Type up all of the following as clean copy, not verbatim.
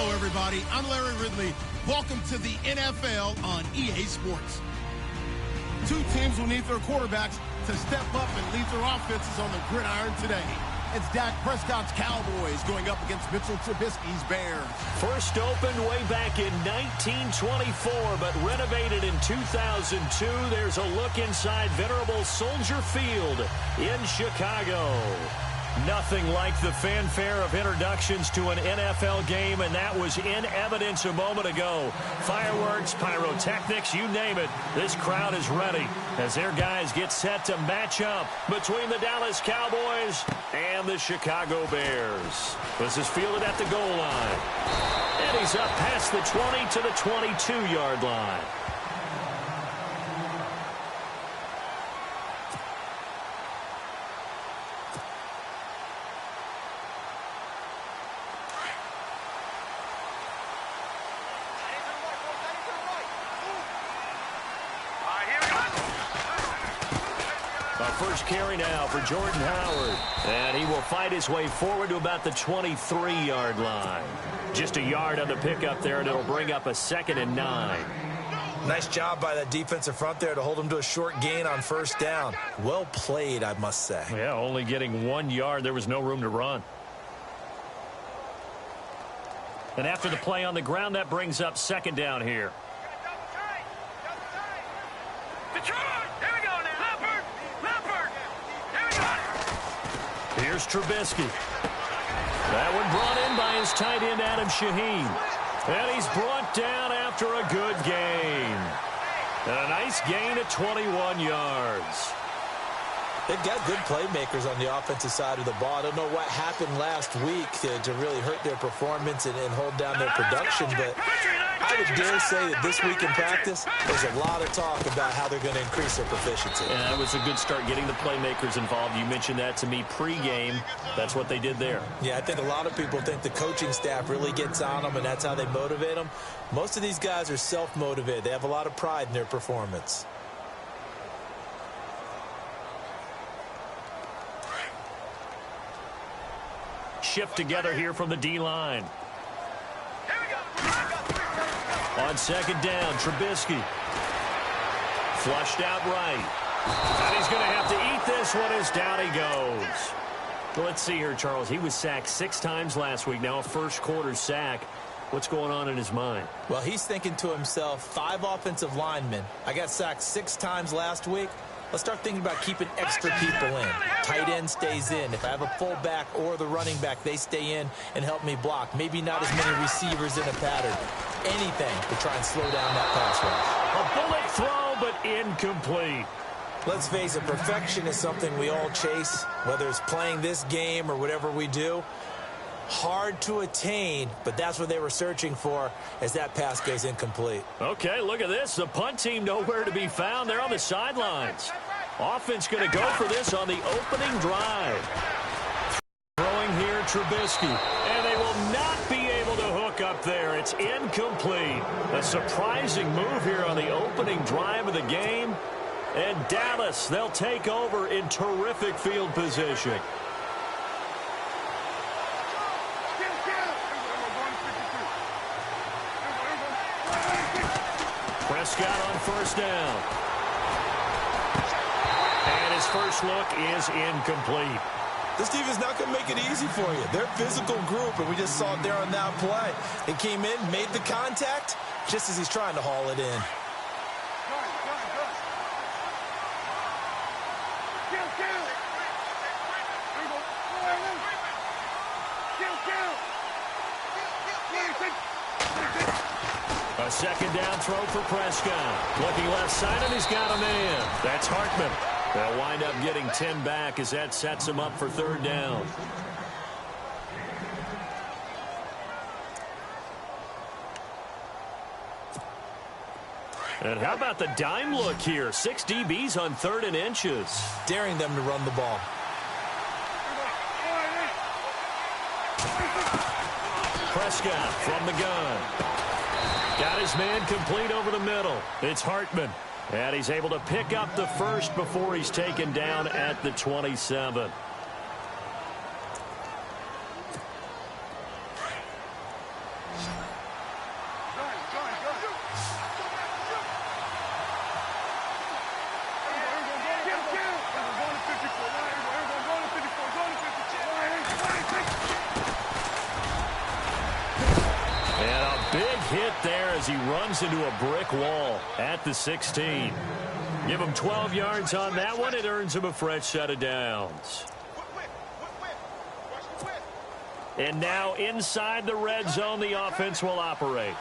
Hello, everybody. I'm Larry Ridley. Welcome to the NFL on EA Sports. Two teams will need their quarterbacks to step up and lead their offenses on the gridiron today. It's Dak Prescott's Cowboys going up against Mitchell Trubisky's Bears. First opened way back in 1924, but renovated in 2002. There's a look inside venerable Soldier Field in Chicago. Nothing like the fanfare of introductions to an NFL game, and that was in evidence a moment ago. Fireworks, pyrotechnics, you name it. This crowd is ready as their guys get set to match up between the Dallas Cowboys and the Chicago Bears. This is fielded at the goal line. And he's up past the 20 to the 22-yard line. First carry now for Jordan Howard. And he will fight his way forward to about the 23-yard line. Just a yard on the pickup there, and it'll bring up a 2nd and 9. Nice job by that defensive front there to hold him to a short gain on first down. Well played, I must say. Yeah, only getting 1 yard. There was no room to run. And after the play on the ground, that brings up 2nd down here. Here's Trubisky. That one brought in by his tight end, Adam Shaheen. And he's brought down after a good gain. And a nice gain of 21 yards. They've got good playmakers on the offensive side of the ball. I don't know what happened last week to really hurt their performance and hold down their production, but I would dare say that this week in practice, there's a lot of talk about how they're going to increase their proficiency. And that was a good start, getting the playmakers involved. You mentioned that to me pregame. That's what they did there. Yeah, I think a lot of people think the coaching staff really gets on them, and that's how they motivate them. Most of these guys are self-motivated. They have a lot of pride in their performance. Shift together here from the D-line. On 2nd down, Trubisky. Flushed out right. And he's going to have to eat this one as down he goes. Well, let's see here, Charles. He was sacked 6 times last week. Now a first-quarter sack. What's going on in his mind? Well, he's thinking to himself, 5 offensive linemen. I got sacked 6 times last week. Let's start thinking about keeping extra people in. Tight end stays in. If I have a fullback or the running back, they stay in and help me block. Maybe not as many receivers in a pattern. Anything to try and slow down that pass rush. A bullet throw, but incomplete. Let's face it, perfection is something we all chase, whether it's playing this game or whatever we do. Hard to attain, but that's what they were searching for as that pass goes incomplete. Okay, look at this. The punt team nowhere to be found. They're on the sidelines. Offense going to go for this on the opening drive. Throwing here, Trubisky. And they will not be able to hook up there. It's incomplete. A surprising move here on the opening drive of the game. And Dallas, they'll take over in terrific field position. Prescott on first down. And his first look is incomplete. This defense is not going to make it easy for you. They're a physical group, and we just saw it there on that play. It came in, made the contact, just as he's trying to haul it in. A 2nd down throw for Prescott. Looking left side, and he's got a man. That's Hartman. They'll wind up getting 10 back as that sets him up for 3rd down. And how about the dime look here? 6 DBs on 3rd and inches. Daring them to run the ball. Prescott from the gun. Got his man complete over the middle. It's Hartman. And he's able to pick up the first before he's taken down at the 27. And a big hit there as he runs into a brick wall at the 16. Give him 12 yards on that one. It earns him a fresh set of downs. And now inside the red zone, the offense will operate.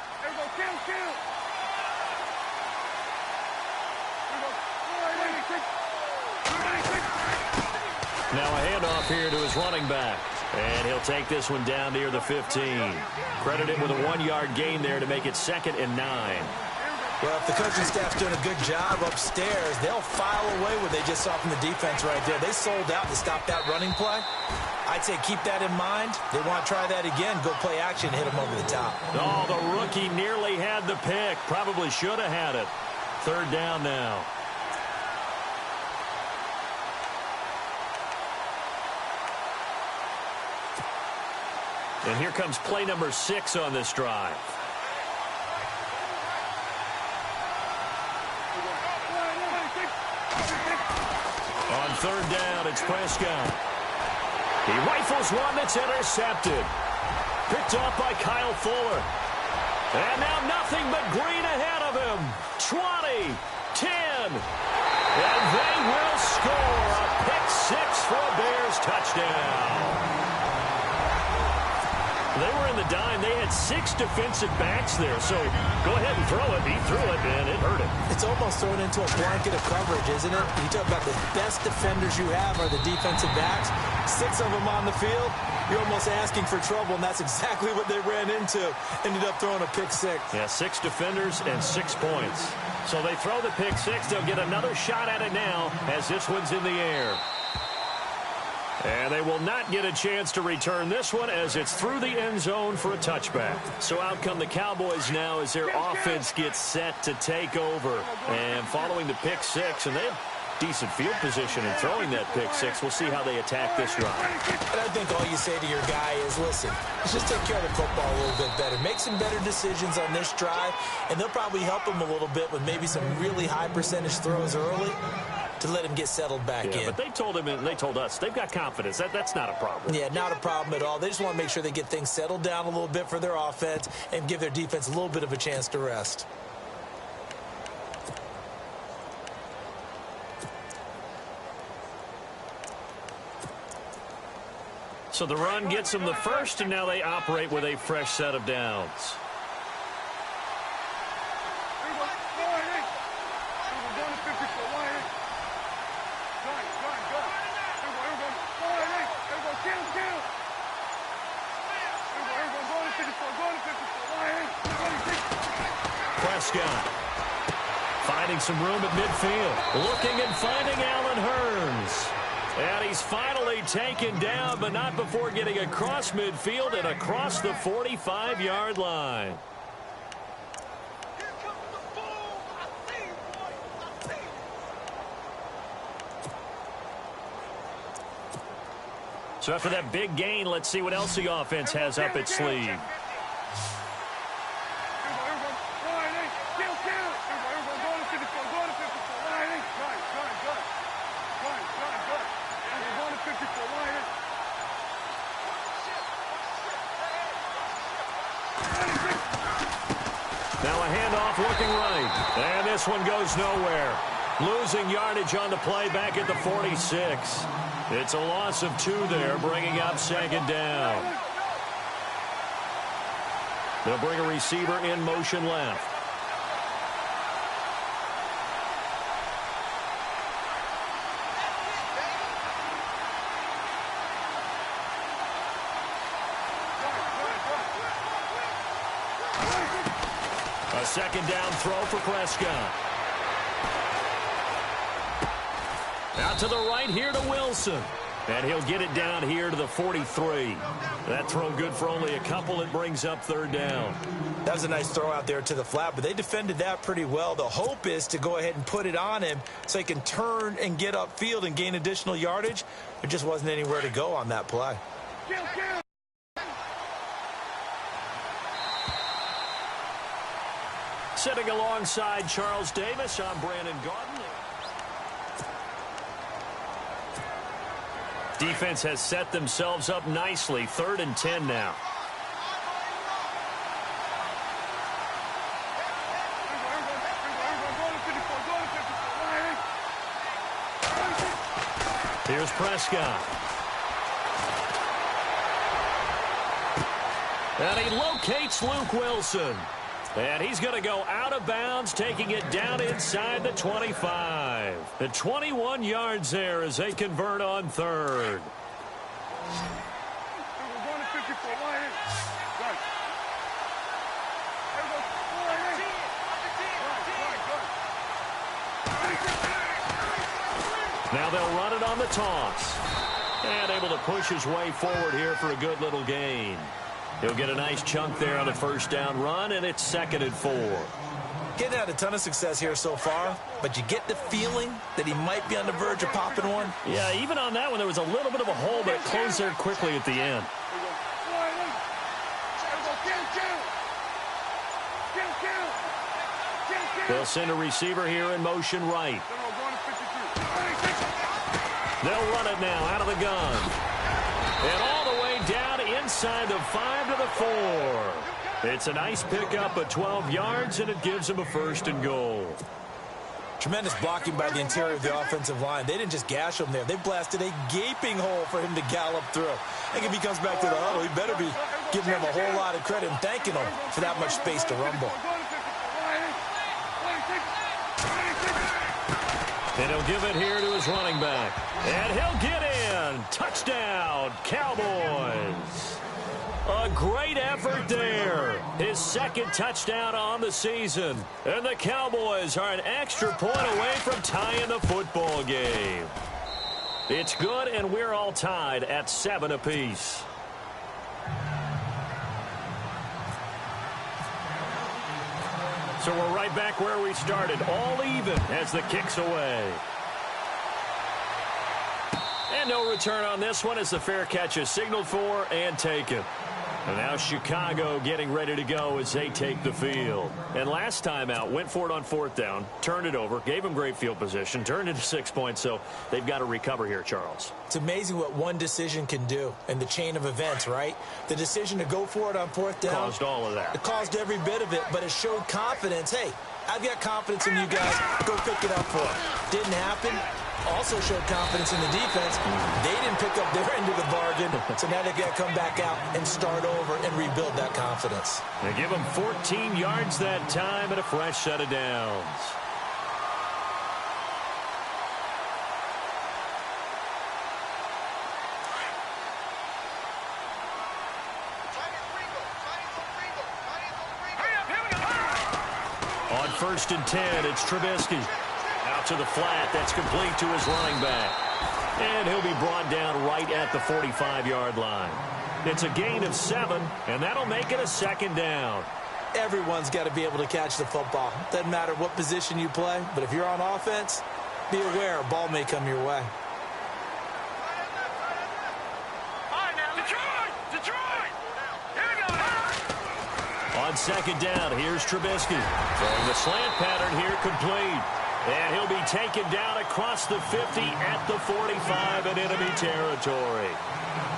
Now a handoff here to his running back. And he'll take this one down near the 15. Credited with a 1-yard gain there to make it 2nd and 9. Well, if the coaching staff's doing a good job upstairs, they'll file away what they just saw from the defense right there. They sold out to stop that running play. I'd say keep that in mind. They want to try that again. Go play action and hit them over the top. Oh, the rookie nearly had the pick. Probably should have had it. 3rd down now. And here comes play number 6 on this drive. On 3rd down, it's Prescott. He rifles one that's intercepted. Picked off by Kyle Fuller. And now nothing but green ahead of him. 20, 10. And they will score a pick 6 for a Bears touchdown. They were in the dime. They had 6 defensive backs there. So go ahead and throw it. He threw it, and it hurt him. It's almost thrown into a blanket of coverage, isn't it? You talk about the best defenders you have are the defensive backs. 6 of them on the field. You're almost asking for trouble, and that's exactly what they ran into. Ended up throwing a pick 6. Yeah, 6 defenders and 6 points. So they throw the pick 6. They'll get another shot at it now as this one's in the air. And they will not get a chance to return this one as it's through the end zone for a touchback. So out come the Cowboys now as their offense gets set to take over. And following the pick 6, and they have decent field position in throwing that pick 6. We'll see how they attack this drive. And I think all you say to your guy is, listen, let's just take care of the football a little bit better. Make some better decisions on this drive, and they'll probably help him a little bit with maybe some really high percentage throws early to let him get settled back in. But they told him and they told us they've got confidence. That's not a problem. Yeah, not a problem at all. They just want to make sure they get things settled down a little bit for their offense and give their defense a little bit of a chance to rest. So the run gets them the first, and now they operate with a fresh set of downs. Prescott finding some room at midfield. Looking and finding Allen Hurns. And he's finally taken down, but not before getting across midfield and across the 45-yard line. So after that big gain, let's see what else the offense has up its sleeve. Now a handoff looking right. And this one goes nowhere. Losing yardage on the play back at the 46. It's a loss of 2 there, bringing up 2nd down. They'll bring a receiver in motion left. A 2nd down throw for Prescott. Out to the right here to Wilson. And he'll get it down here to the 43. That throw good for only a couple. It brings up 3rd down. That was a nice throw out there to the flat, but they defended that pretty well. The hope is to go ahead and put it on him so he can turn and get upfield and gain additional yardage. There just wasn't anywhere to go on that play. Sitting alongside Charles Davis, I'm Brandon Gaudin. Defense has set themselves up nicely. 3rd and 10 now. Here's Prescott. And he locates Luke Wilson. And he's going to go out of bounds, taking it down inside the 25. The 21 yards there as they convert on 3rd. Now they'll run it on the toss. And able to push his way forward here for a good little gain. He'll get a nice chunk there on the 1st down run, and it's 2nd and 4. Getting had a ton of success here so far, but you get the feeling that he might be on the verge of popping one. Yeah, even on that one, there was a little bit of a hole, but it closed there quickly at the end. They'll send a receiver here in motion right. They'll run it now out of the gun. And all the way down inside the 5 to the 4. It's a nice pickup of 12 yards, and it gives them a 1st and goal. Tremendous blocking by the interior of the offensive line. They didn't just gash him there. They blasted a gaping hole for him to gallop through. I think if he comes back to the huddle, he better be giving them a whole lot of credit and thanking them for that much space to rumble. And he'll give it here to his running back. And he'll get in. Touchdown, Cowboys. A great effort there. His 2nd touchdown on the season. And the Cowboys are an extra point away from tying the football game. It's good, and we're all tied at 7 apiece. So we're right back where we started, all even as the kick's away. And no return on this one as the fair catch is signaled for and taken. And now Chicago getting ready to go as they take the field. And last time out, went for it on 4th down, turned it over, gave them great field position, turned into 6 points, so they've got to recover here, Charles. It's amazing what one decision can do in the chain of events, right? The decision to go for it on 4th down. Caused all of that. It caused every bit of it, but it showed confidence. Hey, I've got confidence in you guys. Go pick it up for it. Didn't happen. Also showed confidence in the defense. They didn't pick up their end of the bargain, so now they've got to come back out and start over and rebuild that confidence. They give them 14 yards that time and a fresh set of downs. On 1st and 10, it's Trubisky. Out to the flat. That's complete to his running back. And he'll be brought down right at the 45-yard line. It's a gain of 7, and that'll make it a 2nd down. Everyone's got to be able to catch the football. Doesn't matter what position you play, but if you're on offense, be aware a ball may come your way. On 2nd down, here's Trubisky. Throwing the slant pattern here complete. And he'll be taken down across the 50 at the 45 in enemy territory.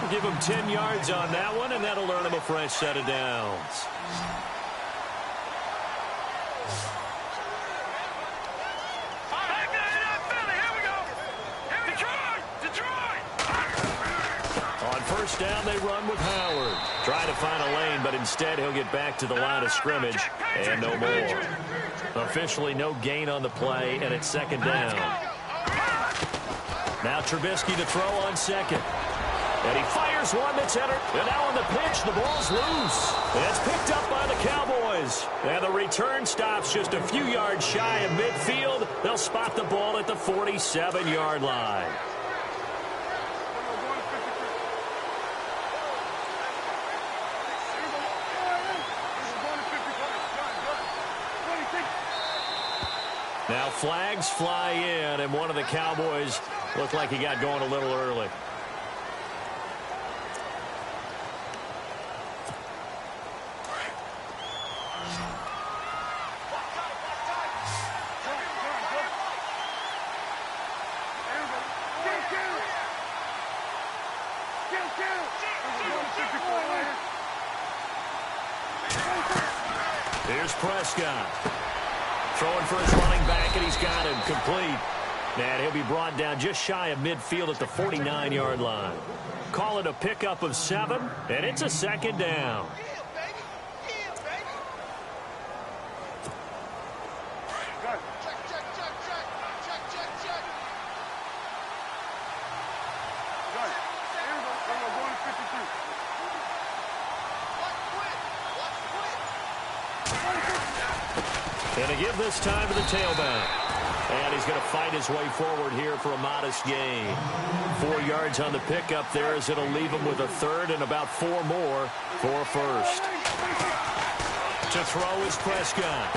We'll give him 10 yards on that one, and that'll earn him a fresh set of downs. On 1st down, they run with Howard. Try to find a lane, but instead he'll get back to the line of scrimmage and no more. Officially no gain on the play, and it's 2nd down. Now Trubisky to throw on 2nd. And he fires one that's entered. And now on the pitch, the ball's loose. And it's picked up by the Cowboys. And the return stops just a few yards shy of midfield. They'll spot the ball at the 47-yard line. Now flags fly in, and one of the Cowboys looked like he got going a little early. Here's Prescott. Throwing for his running back, and he's got him complete. And he'll be brought down just shy of midfield at the 49-yard line. Call it a pickup of 7, and it's a second down. And a give this time to the tailback. And he's going to fight his way forward here for a modest gain. 4 yards on the pickup there as it'll leave him with a third and about 4 more for first. To throw is Prescott.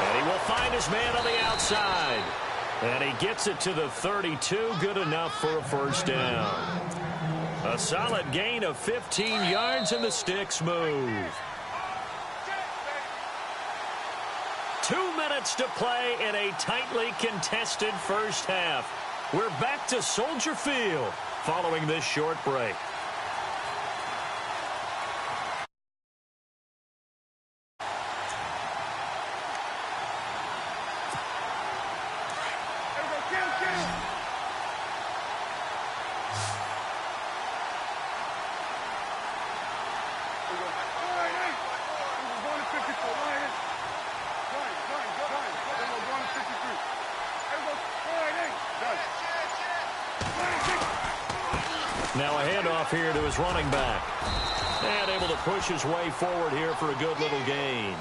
And he will find his man on the outside. And he gets it to the 32. Good enough for a first down. A solid gain of 15 yards and the sticks move. 2 minutes to play in a tightly contested first half. We're back to Soldier Field following this short break. Now a handoff here to his running back. And able to push his way forward here for a good little gain.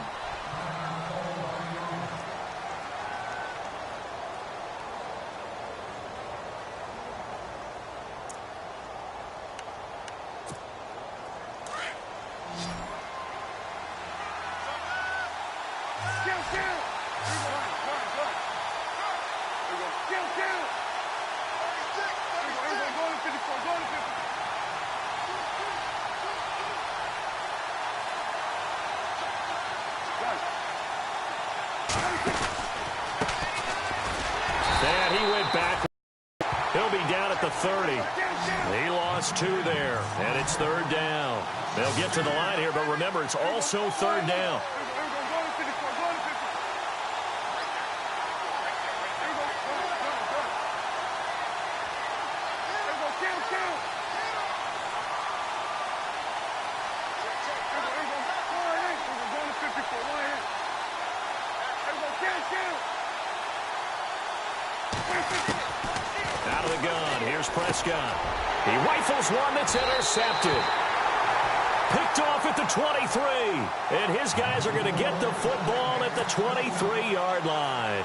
And he went back. He'll be down at the 30. He lost 2 there, and it's third down. They'll get to the line here, but remember, it's also third down. Out of the gun, here's Prescott. He rifles one that's intercepted. Picked off at the 23. And his guys are going to get the football at the 23-yard line.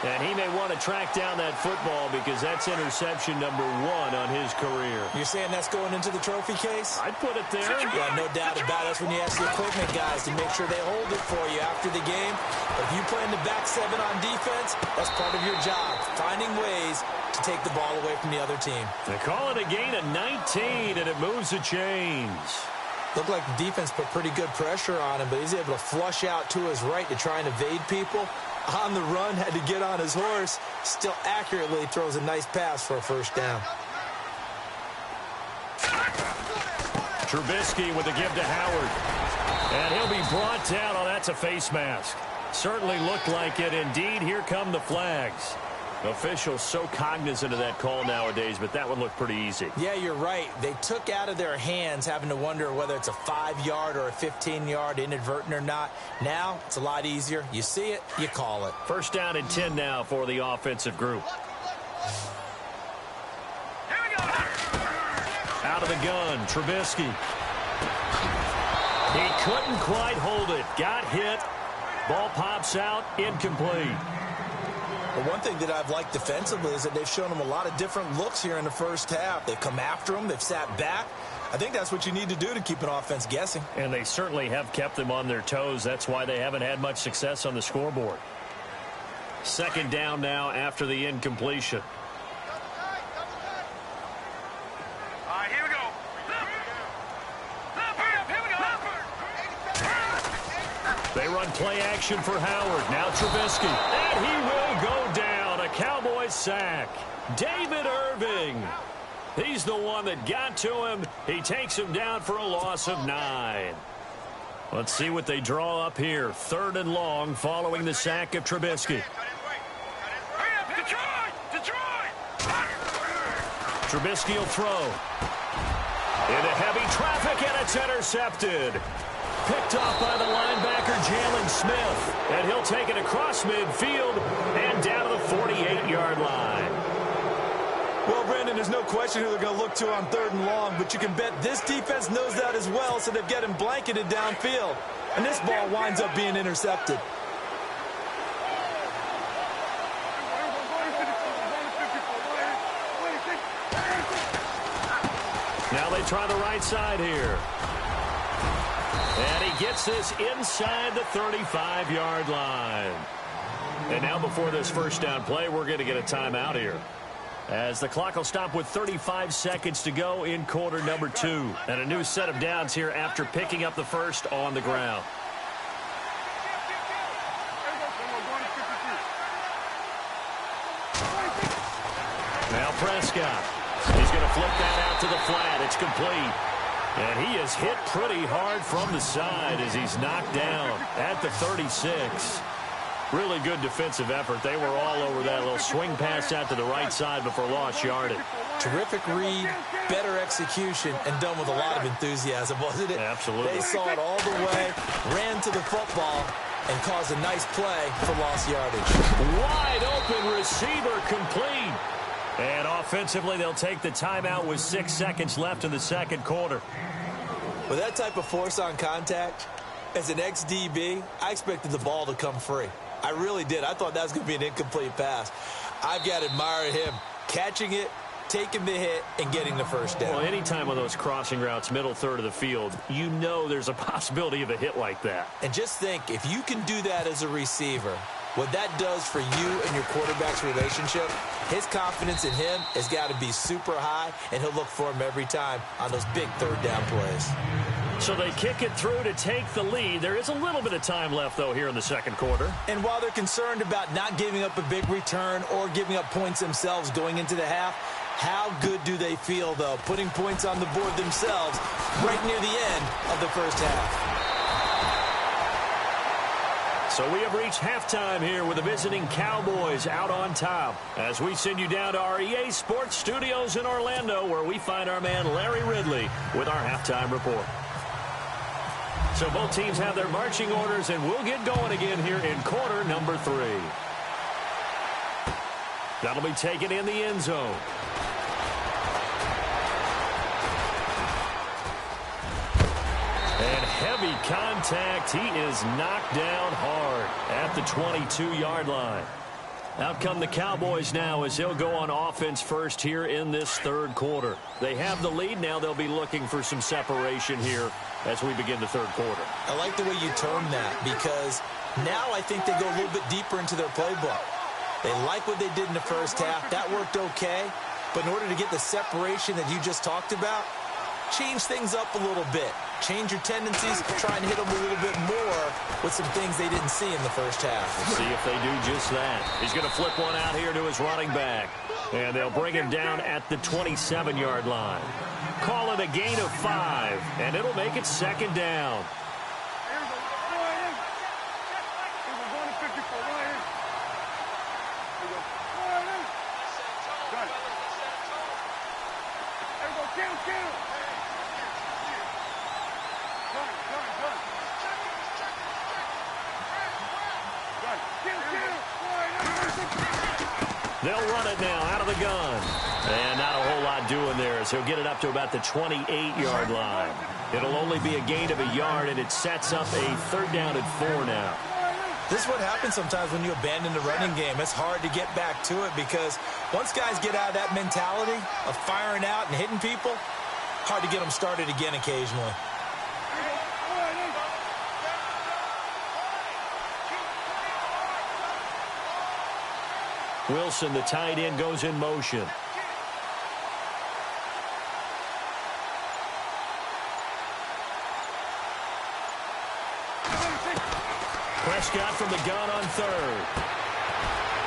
And he may want to track down that football because that's interception number 1 on his career. You're saying that's going into the trophy case? I'd put it there. Yeah, no doubt about it. That's when you ask the equipment guys to make sure they hold it for you after the game. But if you play in the back 7 on defense, that's part of your job, finding ways to take the ball away from the other team. They call it a gain of 19, and it moves the chains. Looked like the defense put pretty good pressure on him, but he's able to flush out to his right to try and evade people. On the run, had to get on his horse. Still accurately throws a nice pass for a first down. Trubisky with the give to Howard. And he'll be brought down. Oh, that's a face mask. Certainly looked like it. Indeed, here come the flags. Officials so cognizant of that call nowadays, but that one looked pretty easy. Yeah, you're right. They took out of their hands having to wonder whether it's a 5-yard or a 15-yard, inadvertent or not. Now, it's a lot easier. You see it, you call it. First down and 10 now for the offensive group. Out of the gun, Trubisky. He couldn't quite hold it. Got hit. Ball pops out, incomplete. But one thing that I've liked defensively is that they've shown them a lot of different looks here in the first half. They've come after them. They've sat back. I think that's what you need to do to keep an offense guessing. And they certainly have kept them on their toes. That's why they haven't had much success on the scoreboard. Second down now after the incompletion. All right, here we go. They run play action for Howard. Now Trubisky. And he will go down. A Cowboys sack. David Irving. He's the one that got to him. He takes him down for a loss of 9. Let's see what they draw up here. 3rd and long following the sack of Trubisky. Trubisky will throw. Into heavy traffic, and it's intercepted. Picked off by the linebacker, Jalen Smith. And he'll take it across midfield and down to the 48-yard line. Well, Brandon, there's no question who they're going to look to on 3rd and long, but you can bet this defense knows that as well, so they've got him blanketed downfield. And this ball winds up being intercepted. Now they try the right side here. And he gets this inside the 35-yard line. And now before this first down play, we're going to get a timeout here, as the clock will stop with 35 seconds to go in quarter number 2. And a new set of downs here after picking up the first on the ground. Now Prescott. He's going to flip that out to the flat. It's complete. And he is hit pretty hard from the side as he's knocked down at the 36. Really good defensive effort. They were all over that little swing pass out to the right side before lost yardage. Terrific read, better execution, and done with a lot of enthusiasm, wasn't it? Absolutely. They saw it all the way, ran to the football, and caused a nice play for lost yardage. Wide open receiver, complete. And offensively, they'll take the timeout with 6 seconds left in the second quarter. With that type of force on contact, as an ex-DB, I expected the ball to come free. I really did. I thought that was going to be an incomplete pass. I've got to admire him catching it, taking the hit, and getting the first down. Well, anytime on those crossing routes, middle third of the field, you know there's a possibility of a hit like that. And just think, if you can do that as a receiver, what that does for you and your quarterback's relationship, his confidence in him has got to be super high, and he'll look for him every time on those big third down plays. So they kick it through to take the lead. There is a little bit of time left, though, here in the second quarter. And while they're concerned about not giving up a big return or giving up points themselves going into the half, how good do they feel, though, putting points on the board themselves right near the end of the first half? So we have reached halftime here with the visiting Cowboys out on top, as we send you down to our EA Sports Studios in Orlando, where we find our man Larry Ridley with our halftime report. So both teams have their marching orders, and we'll get going again here in quarter number 3. That'll be taken in the end zone. And heavy contact. He is knocked down hard at the 22-yard line. Out come the Cowboys now as they'll go on offense first here in this third quarter. They have the lead. Now they'll be looking for some separation here as we begin the third quarter. I like the way you term that, because now I think they go a little bit deeper into their playbook. They like what they did in the first half. That worked okay. But in order to get the separation that you just talked about, change things up a little bit. Change your tendencies, try and hit them a little bit more with some things they didn't see in the first half. We'll see if they do just that. He's going to flip one out here to his running back. And they'll bring him down at the 27-yard line. Call it a gain of 5, and it'll make it second down. They'll run it now out of the gun. And not a whole lot doing there, as he'll get it up to about the 28-yard line. It'll only be a gain of a yard, and it sets up a third down and 4 now. This is what happens sometimes when you abandon the running game. It's hard to get back to it, because once guys get out of that mentality of firing out and hitting people, hard to get them started again occasionally. Wilson, the tight end, goes in motion. Prescott from the gun on third.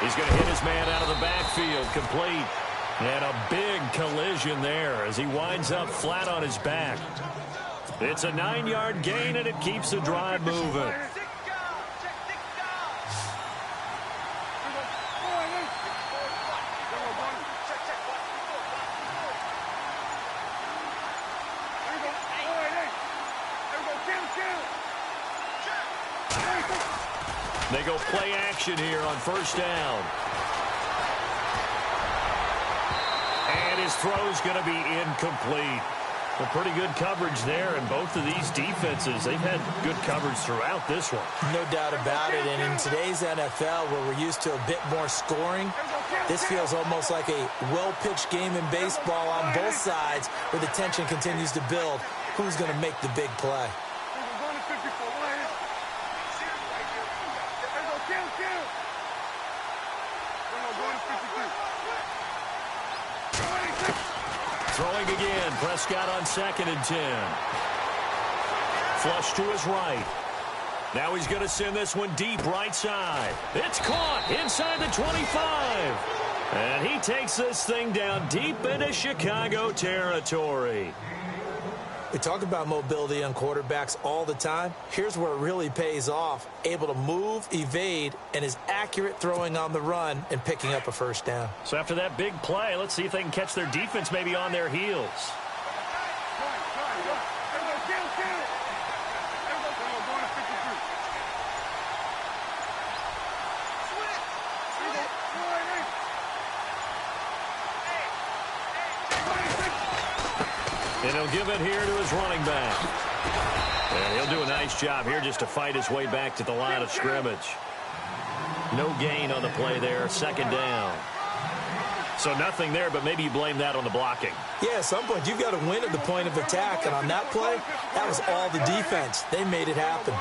He's going to hit his man out of the backfield, complete. And a big collision there as he winds up flat on his back. It's a 9-yard gain, and it keeps the drive moving. They go play action here on first down. And his throw's going to be incomplete. Well, pretty good coverage there, and both of these defenses, they've had good coverage throughout this one. No doubt about it, and in today's NFL, where we're used to a bit more scoring, this feels almost like a well-pitched game in baseball on both sides, where the tension continues to build. Who's going to make the big play? Throwing again, Prescott on 2nd and 10. Flush to his right. Now he's going to send this one deep right side. It's caught inside the 25. And he takes this thing down deep into Chicago territory. We talk about mobility on quarterbacks all the time. Here's where it really pays off. Able to move, evade, and is accurate throwing on the run and picking up a first down. So after that big play, let's see if they can catch their defense maybe on their heels. And he'll give it here to his running back. And he'll do a nice job here just to fight his way back to the line of scrimmage. No gain on the play there, 2nd down. So nothing there, but maybe you blame that on the blocking. Yeah, at some point you've got to win at the point of attack, and on that play, that was all the defense. They made it happen.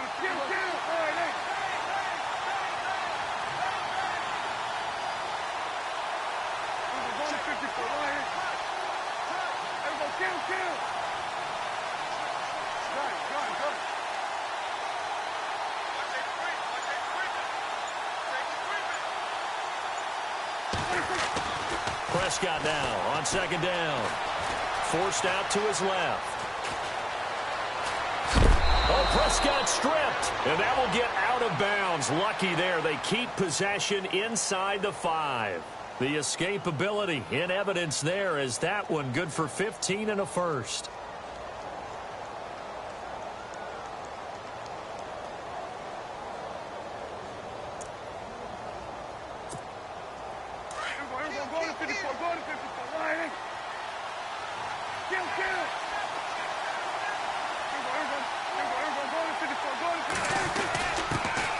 Prescott now on 2nd down. Forced out to his left. Oh, Prescott stripped. And that will get out of bounds. Lucky there. They keep possession inside the 5. The escapability in evidence there as that one good for 15 and a first.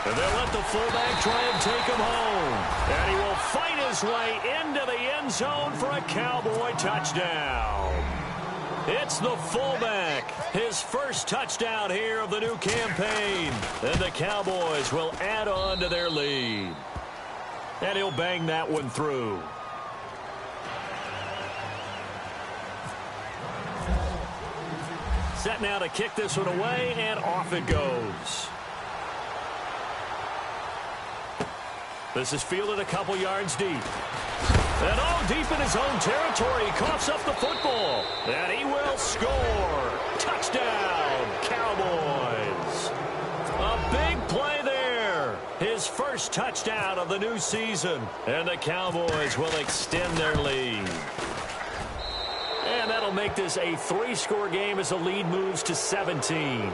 And they'll let the fullback try and take him home. And he will fight his way into the end zone for a Cowboy touchdown. It's the fullback. His first touchdown here of the new campaign. And the Cowboys will add on to their lead. And he'll bang that one through. Set now to kick this one away, and off it goes. This is fielded a couple yards deep. And oh, deep in his own territory, he coughs up the football. And he will score. Touchdown, Cowboys. A big play there. His first touchdown of the new season. And the Cowboys will extend their lead. And that'll make this a 3-score game as the lead moves to 17.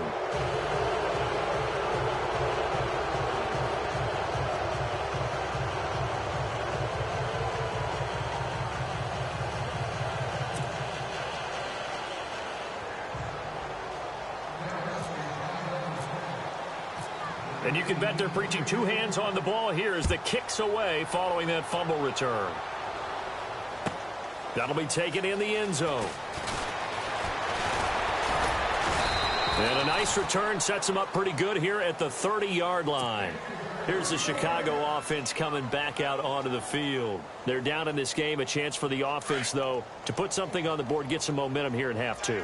And you can bet they're preaching 2 hands on the ball here as the kick's away following that fumble return. That'll be taken in the end zone. And a nice return sets them up pretty good here at the 30-yard line. Here's the Chicago offense coming back out onto the field. They're down in this game. A chance for the offense, though, to put something on the board, get some momentum here in half 2.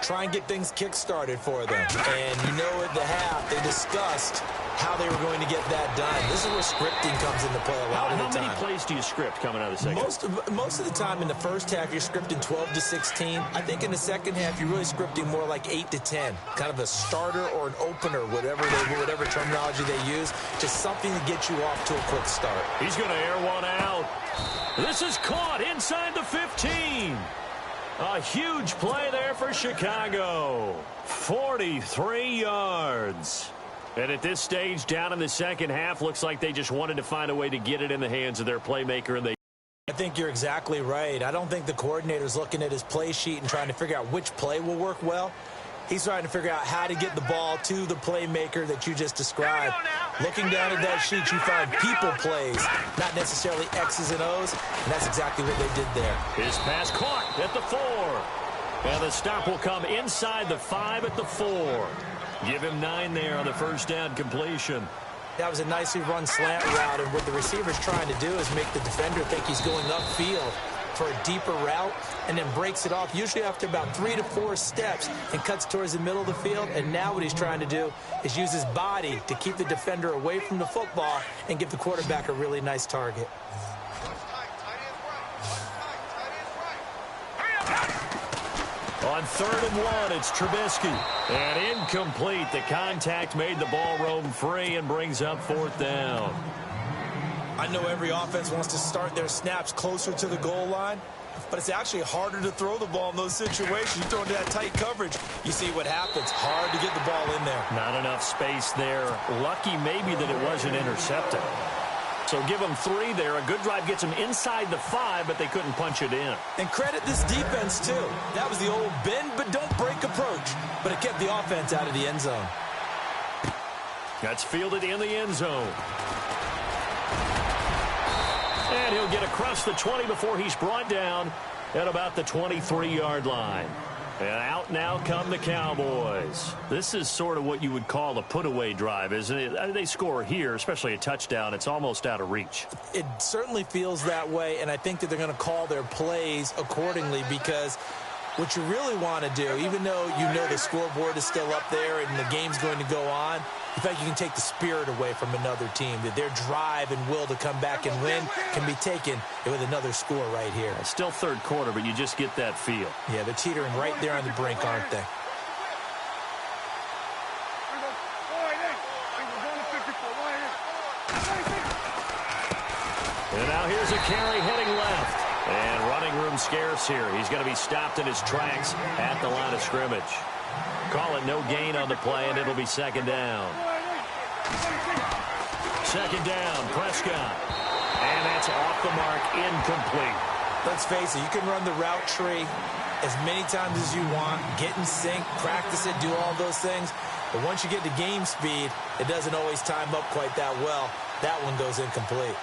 Try and get things kick-started for them. And you know at the half, they discussed how they were going to get that done. This is where scripting comes into play a lot of the time. How many plays do you script coming out of the second half? Most of the time in the first half, you're scripting 12 to 16. I think in the second half, you're really scripting more like 8 to 10. Kind of a starter or an opener, whatever terminology they use. Just something to get you off to a quick start. He's going to air one out. This is caught inside the 15. A huge play there for Chicago. 43 yards. And at this stage, down in the second half, looks like they just wanted to find a way to get it in the hands of their playmaker. And I think you're exactly right. I don't think the coordinator's looking at his play sheet and trying to figure out which play will work well. He's trying to figure out how to get the ball to the playmaker that you just described. Looking down at that sheet, you find people plays, not necessarily X's and O's, and that's exactly what they did there. His pass caught at the 4. And the stop will come inside the 5 at the 4. Give him 9 there on the first down completion. That was a nicely run slant route, and what the receiver's trying to do is make the defender think he's going upfield for a deeper route, and then breaks it off, usually after about 3 to 4 steps, and cuts towards the middle of the field. And now what he's trying to do is use his body to keep the defender away from the football and give the quarterback a really nice target. On 3rd and 1, it's Trubisky. And incomplete. The contact made the ball roam free and brings up 4th down. I know every offense wants to start their snaps closer to the goal line, but it's actually harder to throw the ball in those situations. You throw into that tight coverage, you see what happens. Hard to get the ball in there. Not enough space there. Lucky maybe that it wasn't intercepted. So give them 3 there. A good drive gets them inside the 5, but they couldn't punch it in. And credit this defense, too. That was the old bend but don't break approach, but it kept the offense out of the end zone. That's fielded in the end zone. And he'll get across the 20 before he's brought down at about the 23-yard line. And out now come the Cowboys. This is sort of what you would call a put-away drive, isn't it? They score here, especially a touchdown. It's almost out of reach. It certainly feels that way, and I think that they're going to call their plays accordingly, because what you really want to do, even though you know the scoreboard is still up there and the game's going to go on, in fact, you can take the spirit away from another team, that their drive and will to come back and win can be taken with another score right here. It's still 3rd quarter, but you just get that feel. Yeah, they're teetering right there on the brink, aren't they? And now here's a carry heading left. And running room scarce here. He's going to be stopped in his tracks at the line of scrimmage. Call it no gain on the play, and it'll be 2nd down. 2nd down, Prescott. And that's off the mark, incomplete. Let's face it, you can run the route tree as many times as you want, get in sync, practice it, do all those things. But once you get to game speed, it doesn't always time up quite that well. That one goes incomplete.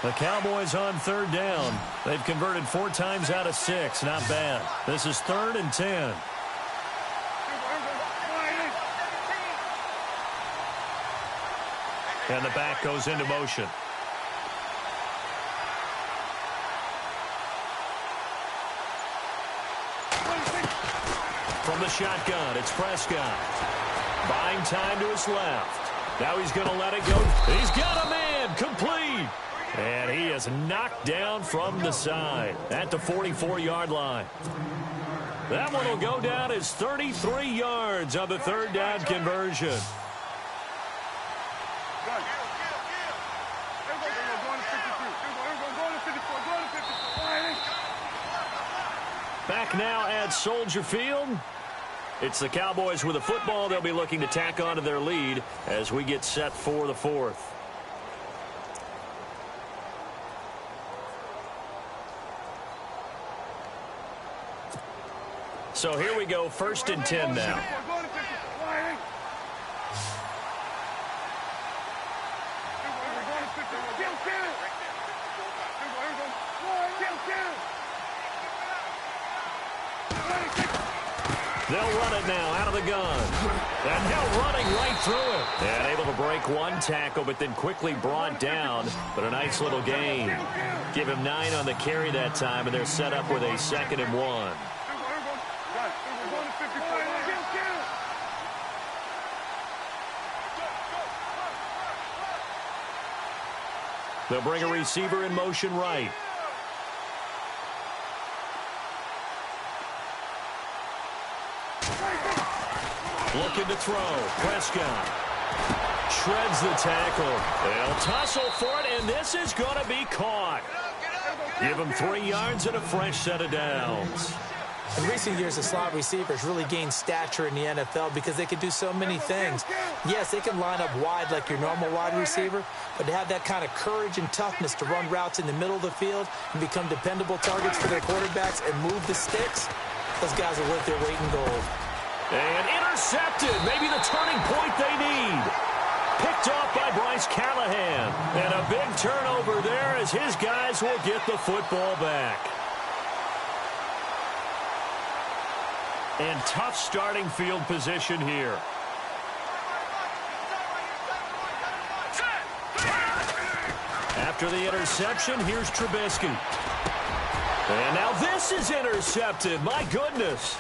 The Cowboys on 3rd down. They've converted 4 times out of 6. Not bad. This is 3rd and 10. And the back goes into motion. From the shotgun, it's Prescott. Buying time to his left. Now he's going to let it go. He's got a man. Complete. And he is knocked down from the side at the 44-yard line. That one will go down as 33 yards on the 3rd down conversion. Back now at Soldier Field. It's the Cowboys with the football. They'll be looking to tack on to their lead as we get set for the 4th. So here we go, 1st and 10 now. They'll run it now out of the gun. And now running right through it. And able to break one tackle, but then quickly brought down. But a nice little gain. Give him 9 on the carry that time, and they're set up with a 2nd and 1. They'll bring a receiver in motion right. Looking to throw. Prescott shreds the tackle. They'll tussle for it, and this is going to be caught. Give him 3 yards and a fresh set of downs. In recent years, the slot receivers really gained stature in the NFL because they can do so many things. Yes, they can line up wide like your normal wide receiver, but to have that kind of courage and toughness to run routes in the middle of the field and become dependable targets for their quarterbacks and move the sticks, those guys are worth their weight in gold. And intercepted. Maybe the turning point they need. Picked off by Bryce Callahan. And a big turnover there as his guys will get the football back. And tough starting field position here. After the interception, here's Trubisky. And now this is intercepted. My goodness.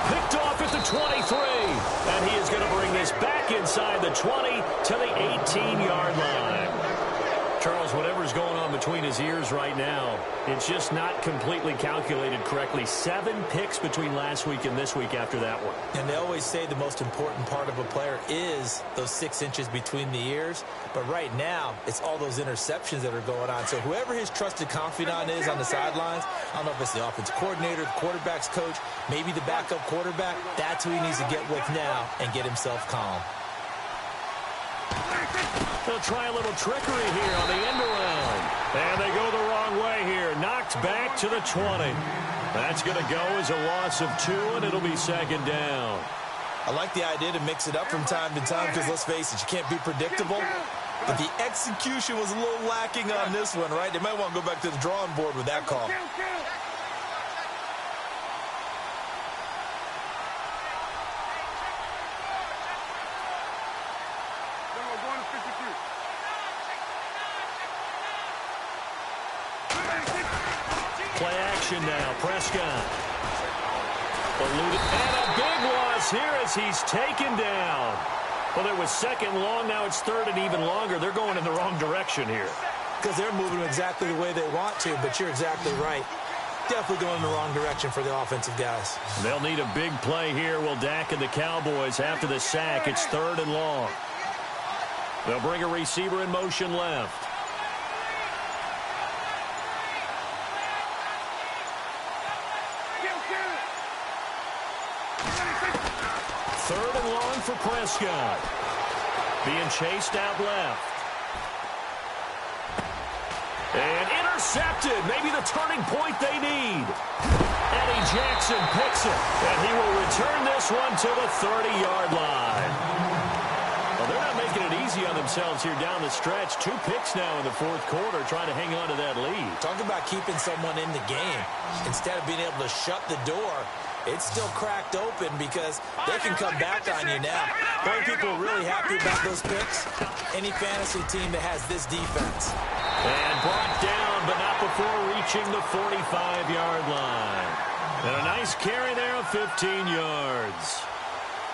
Picked off at the 23. And he is going to bring this back inside the 20 to the 18-yard line. Charles, whatever's going on between his ears right now, it's just not completely calculated correctly. 7 picks between last week and this week after that one. And they always say the most important part of a player is those 6 inches between the ears. But right now, it's all those interceptions that are going on. So whoever his trusted confidant is on the sidelines, I don't know if it's the offensive coordinator, the quarterback's coach, maybe the backup quarterback, that's who he needs to get with now and get himself calm. They'll try a little trickery here on the end around. And they go the wrong way here. Knocked back to the 20. That's going to go as a loss of 2, and it'll be 2nd down. I like the idea to mix it up from time to time because, let's face it, you can't be predictable. But the execution was a little lacking on this one, right? They might want to go back to the drawing board with that call. Play action now. Prescott. Eluded. And a big loss here as he's taken down. Well, it was 2nd long. Now it's 3rd and even longer. They're going in the wrong direction here. Because they're moving exactly the way they want to, but you're exactly right. Definitely going in the wrong direction for the offensive guys. They'll need a big play here. Will Dak and the Cowboys after the sack. It's 3rd and long. They'll bring a receiver in motion left. Third and long for Prescott. Being chased out left. And intercepted. Maybe the turning point they need. Eddie Jackson picks it. And he will return this one to the 30-yard line. Well, they're not making it easy on themselves here down the stretch. 2 picks now in the 4th quarter trying to hang on to that lead. Talk about keeping someone in the game. Instead of being able to shut the door, it's still cracked open because they can come back on you now. The only people really happy about those picks, any fantasy team that has this defense. And brought down, but not before reaching the 45-yard line. And a nice carry there of 15 yards.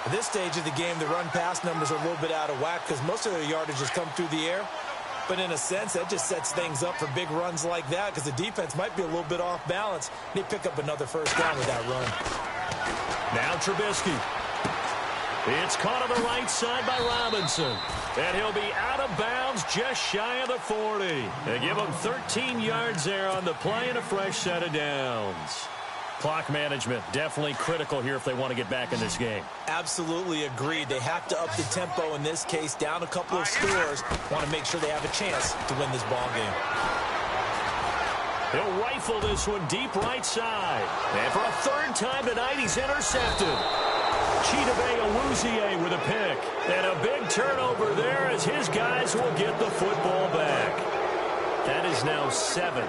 At this stage of the game, the run-pass numbers are a little bit out of whack because most of their yardage has come through the air. But in a sense, that just sets things up for big runs like that because the defense might be a little bit off balance. They pick up another 1st down with that run. Now Trubisky. It's caught on the right side by Robinson. And he'll be out of bounds just shy of the 40. They give him 13 yards there on the play and a fresh set of downs. Clock management definitely critical here if they want to get back in this game. Absolutely agreed. They have to up the tempo in this case, down a couple of scores. Want to make sure they have a chance to win this ball game. He'll rifle this one deep right side. And for a 3rd time tonight, he's intercepted. Chidobe Awuzie with a pick. And a big turnover there as his guys will get the football back. That is is now 7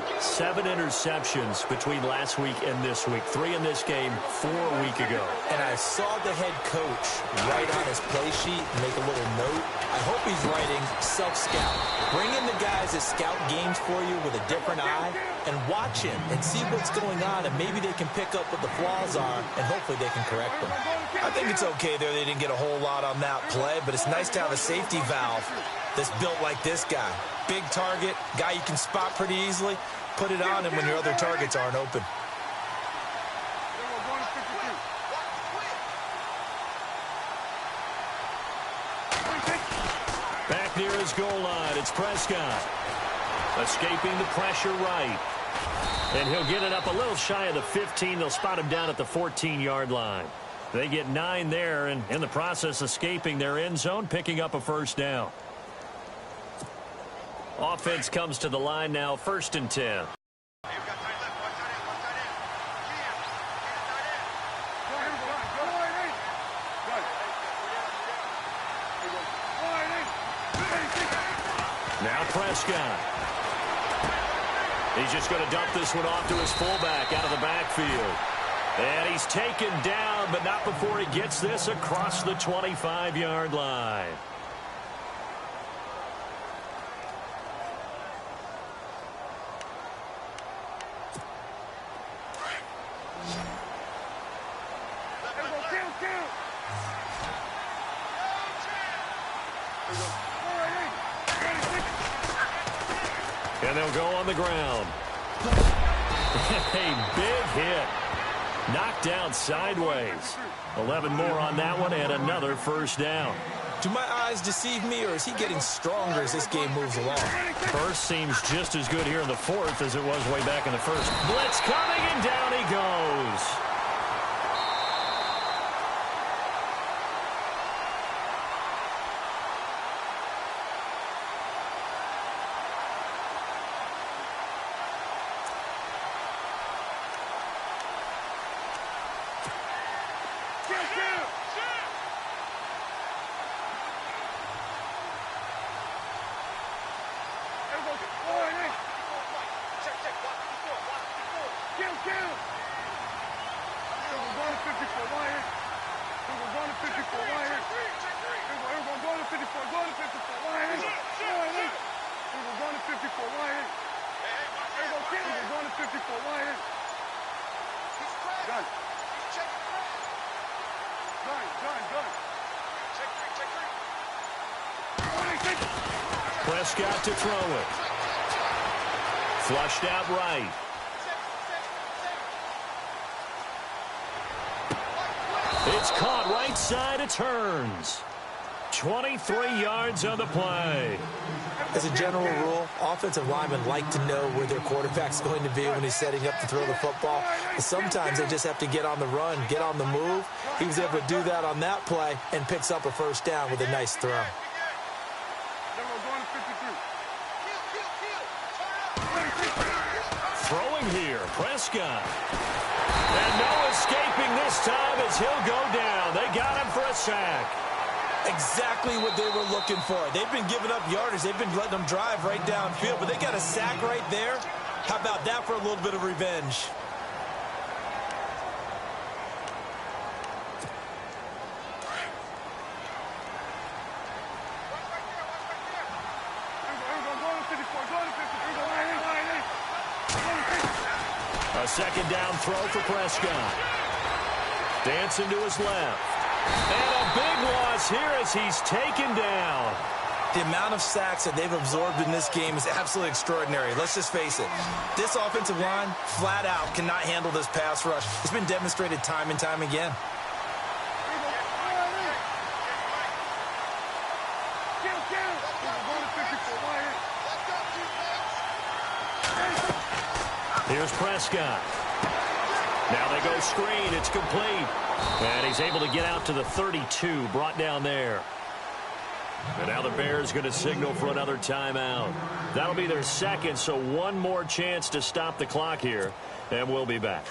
interceptions between last week and this week. 3 in this game, 4 a week ago. And I saw the head coach write on his play sheet and make a little note. I hope he's writing self-scout. Bring in the guys that scout games for you with a different eye and watch him and see what's going on, and maybe they can pick up what the flaws are, and hopefully they can correct them. I think it's okay there. They didn't get a whole lot on that play, but it's nice to have a safety valve that's built like this guy. Big target, guy you can spot pretty easily. Put it on him when your other targets aren't open. Back near his goal line, it's Prescott. Escaping the pressure right. And he'll get it up a little shy of the 15. They'll spot him down at the 14-yard line. They get 9 there, and in the process escaping their end zone, picking up a first down. Offense comes to the line now, 1st and 10. Now Prescott. He's just going to dump this one off to his fullback out of the backfield. And he's taken down, but not before he gets this across the 25-yard line. And they'll go on the ground. A big hit. Knocked down sideways. 11 more on that one and another first down. Do my eyes deceive me, or is he getting stronger as this game moves along? First seems just as good here in the 4th as it was way back in the 1st. Blitz coming, and down he goes. Prescott to throw it. Flushed out right. It's caught right side. It turns. 23 yards on the play. As a general rule, offensive linemen like to know where their quarterback's going to be when he's setting up to throw the football. But sometimes they just have to get on the run, get on the move. He was able to do that on that play and picks up a first down with a nice throw. Throwing here, Prescott. And no escaping this time as he'll go down. They got him for a sack. Exactly what they were looking for. They've been giving up yardage. They've been letting them drive right downfield, but they got a sack right there. How about that for a little bit of revenge? A second down throw for Prescott. Dancing to his left. And a big loss here as he's taken down. The amount of sacks that they've absorbed in this game is absolutely extraordinary. Let's just face it. This offensive line, flat out, cannot handle this pass rush. It's been demonstrated time and time again. Here's Prescott. Now they go screen. It's complete. And he's able to get out to the 32, brought down there. And now the Bears going to signal for another timeout. That'll be their second, so one more chance to stop the clock here. And we'll be back.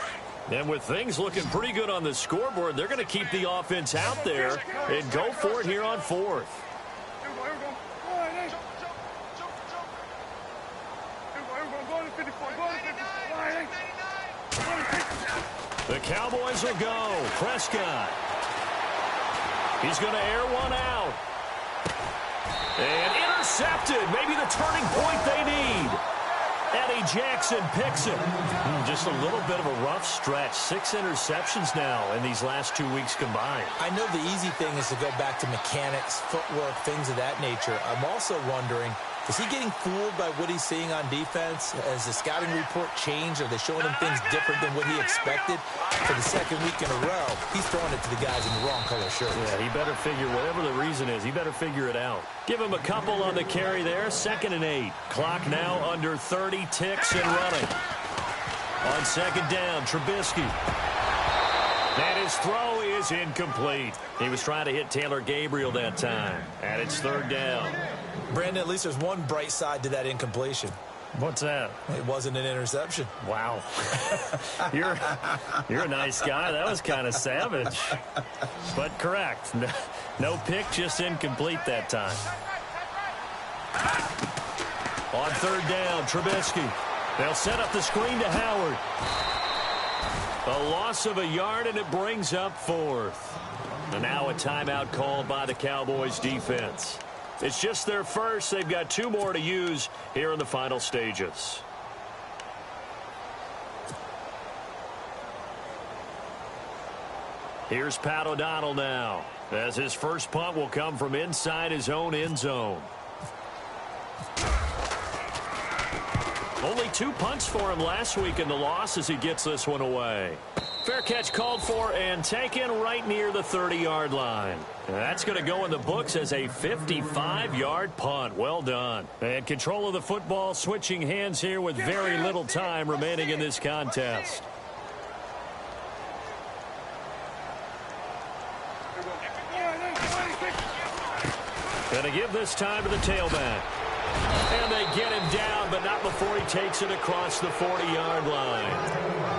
And with things looking pretty good on the scoreboard, they're going to keep the offense out there and go for it here on 4th. The Cowboys will go. Prescott. He's going to air one out. And intercepted. Maybe the turning point they need. Eddie Jackson picks it. Just a little bit of a rough stretch. 6 interceptions now in these last 2 weeks combined. I know the easy thing is to go back to mechanics, footwork, things of that nature. I'm also wondering, is he getting fooled by what he's seeing on defense? Has the scouting report changed? Are they showing him things different than what he expected? For the second week in a row, he's throwing it to the guys in the wrong color shirts. Yeah, he better figure, whatever the reason is, he better figure it out. Give him a couple on the carry there. 2nd and 8. Clock now under 30 ticks and running. On 2nd down, Trubisky. And his throw is incomplete. He was trying to hit Taylor Gabriel that time. And it's 3rd down. Brandon, at least there's one bright side to that incompletion. What's that? It wasn't an interception. Wow. You're a nice guy. That was kind of savage. But correct. No pick, just incomplete that time. On 3rd down, Trubisky. They'll set up the screen to Howard. A loss of a yard, and it brings up 4th. And now a timeout called by the Cowboys defense. It's just their first. They've got 2 more to use here in the final stages. Here's Pat O'Donnell now, as his first punt will come from inside his own end zone. Only 2 punts for him last week in the loss as he gets this one away. Fair catch called for and taken right near the 30-yard line. And that's going to go in the books as a 55-yard punt. Well done. And control of the football switching hands here with very little time remaining in this contest. Going to give this time to the tailback. And they get him down, but not before he takes it across the 40-yard line.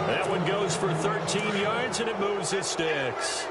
That one goes for 13 yards, and it moves his sticks.